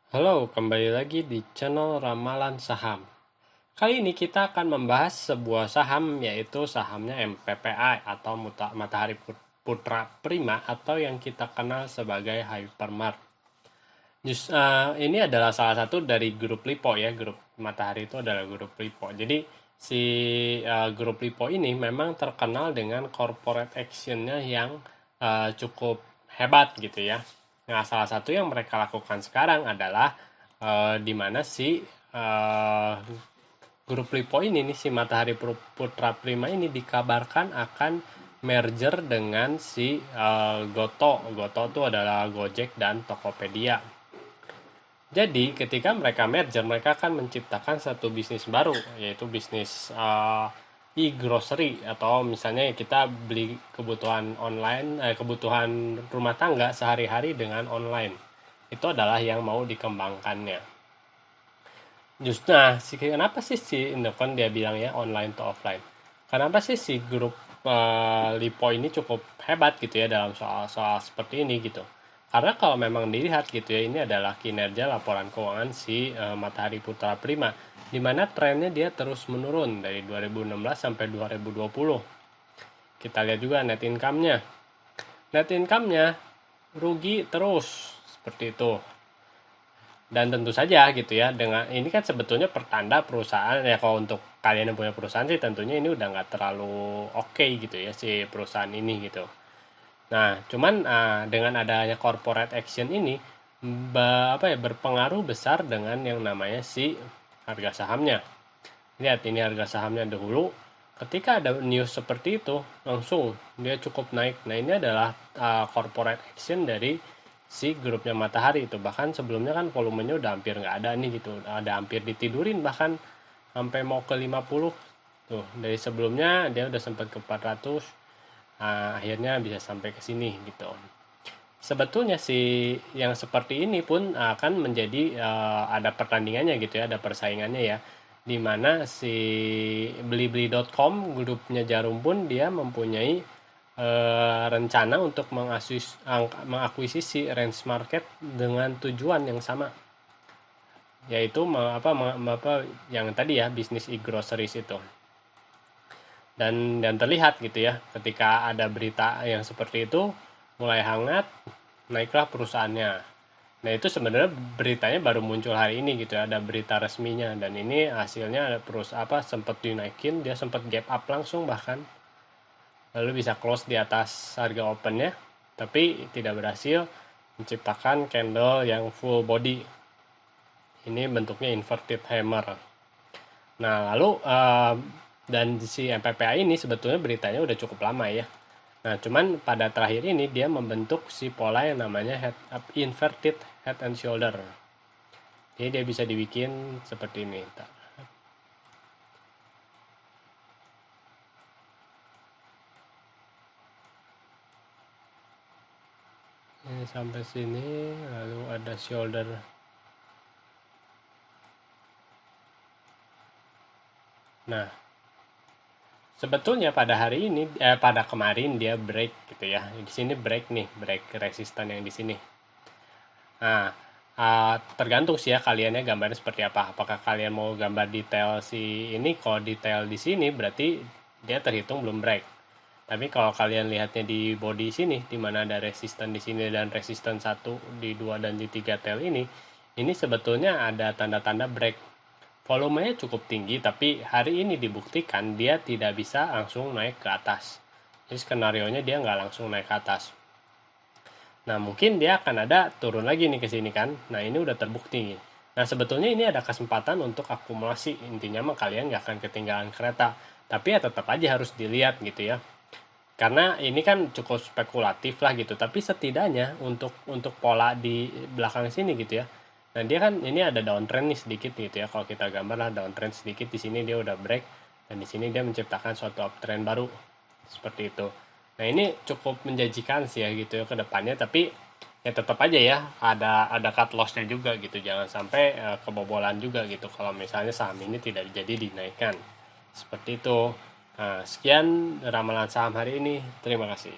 Halo, kembali lagi di channel Ramalan Saham. Kali ini kita akan membahas sebuah saham yaitu sahamnya MPPI atau Matahari Putra Prima atau yang kita kenal sebagai Hypermart. Ini adalah salah satu dari grup Lipo ya, grup Matahari itu adalah grup Lipo. Jadi si grup Lipo ini memang terkenal dengan corporate actionnya yang cukup hebat gitu ya. Nah, salah satu yang mereka lakukan sekarang adalah di mana si grup Lipo ini nih si Matahari Putra Prima ini dikabarkan akan merger dengan si Goto. Goto itu adalah Gojek dan Tokopedia. Jadi ketika mereka merger, mereka akan menciptakan satu bisnis baru, yaitu bisnis e-grocery atau misalnya kita beli kebutuhan online, kebutuhan rumah tangga sehari-hari dengan online. Itu adalah yang mau dikembangkannya. Justru, nah, kenapa sih si Indofon dia bilang ya online to offline? Kenapa sih si grup Lipo ini cukup hebat gitu ya dalam soal-soal seperti ini gitu? Karena kalau memang dilihat gitu ya, ini adalah kinerja laporan keuangan si Matahari Putra Prima, di mana trennya dia terus menurun dari 2016 sampai 2020. Kita lihat juga net income-nya. Net income-nya rugi terus seperti itu. Dan tentu saja gitu ya, dengan ini kan sebetulnya pertanda perusahaan ya, kalau untuk kalian yang punya perusahaan sih tentunya ini udah nggak terlalu oke gitu ya si perusahaan ini gitu. Nah, cuman dengan adanya corporate action ini berpengaruh besar dengan yang namanya si harga sahamnya. Lihat ini harga sahamnya dahulu, ketika ada news seperti itu langsung dia cukup naik. Nah, ini adalah corporate action dari si grupnya Matahari itu. Bahkan sebelumnya kan volumenya udah hampir nggak ada nih gitu, ada hampir ditidurin, bahkan sampai mau ke 50 tuh. Dari sebelumnya dia udah sempat ke 400, akhirnya bisa sampai ke sini gitu. Sebetulnya si yang seperti ini pun akan menjadi ada pertandingannya gitu ya, ada persaingannya ya, di mana si Blibli.com grupnya Jarum pun dia mempunyai rencana untuk mengakuisisi range market dengan tujuan yang sama, yaitu yang tadi ya, bisnis e-groceries itu. Dan terlihat gitu ya, ketika ada berita yang seperti itu mulai hangat, naiklah perusahaannya. Nah, itu sebenarnya beritanya baru muncul hari ini gitu ya, ada berita resminya, dan ini hasilnya ada sempat dinaikin, dia sempat gap up langsung bahkan, lalu bisa close di atas harga opennya, tapi tidak berhasil menciptakan candle yang full body. Ini bentuknya inverted hammer. Nah, lalu dan si MPPA ini sebetulnya beritanya udah cukup lama ya. Nah, cuman pada terakhir ini dia membentuk si pola yang namanya inverted head and shoulder. Jadi dia bisa dibikin seperti ini. Ini sampai sini, lalu ada shoulder. Nah, sebetulnya pada hari ini, pada kemarin dia break gitu ya. Di sini break nih, break resistan yang di sini. Nah, tergantung sih ya kaliannya gambarnya seperti apa. Apakah kalian mau gambar detail si ini? Kalau detail di sini berarti dia terhitung belum break. Tapi kalau kalian lihatnya di body sini, di mana ada resisten di sini dan resisten 1 di 2 dan di 3 tail ini sebetulnya ada tanda-tanda break. Volumenya cukup tinggi, tapi hari ini dibuktikan dia tidak bisa langsung naik ke atas. Jadi skenario-nya dia nggak langsung naik ke atas. Nah, mungkin dia akan ada turun lagi nih ke sini kan. Nah, ini udah terbukti. Nah, sebetulnya ini ada kesempatan untuk akumulasi. Intinya mah kalian nggak akan ketinggalan kereta. Tapi ya tetap aja harus dilihat gitu ya. Karena ini kan cukup spekulatif lah gitu. Tapi setidaknya untuk pola di belakang sini gitu ya. Nah, dia kan ini ada downtrend nih sedikit gitu ya. Kalau kita gambar lah downtrend sedikit, di sini dia udah break, dan di sini dia menciptakan suatu uptrend baru. Seperti itu. Nah, ini cukup menjanjikan sih ya gitu ya ke depannya, tapi ya tetap aja ya ada cut loss-nya juga gitu. Jangan sampai kebobolan juga gitu kalau misalnya saham ini tidak jadi dinaikkan. Seperti itu. Nah, sekian ramalan saham hari ini. Terima kasih.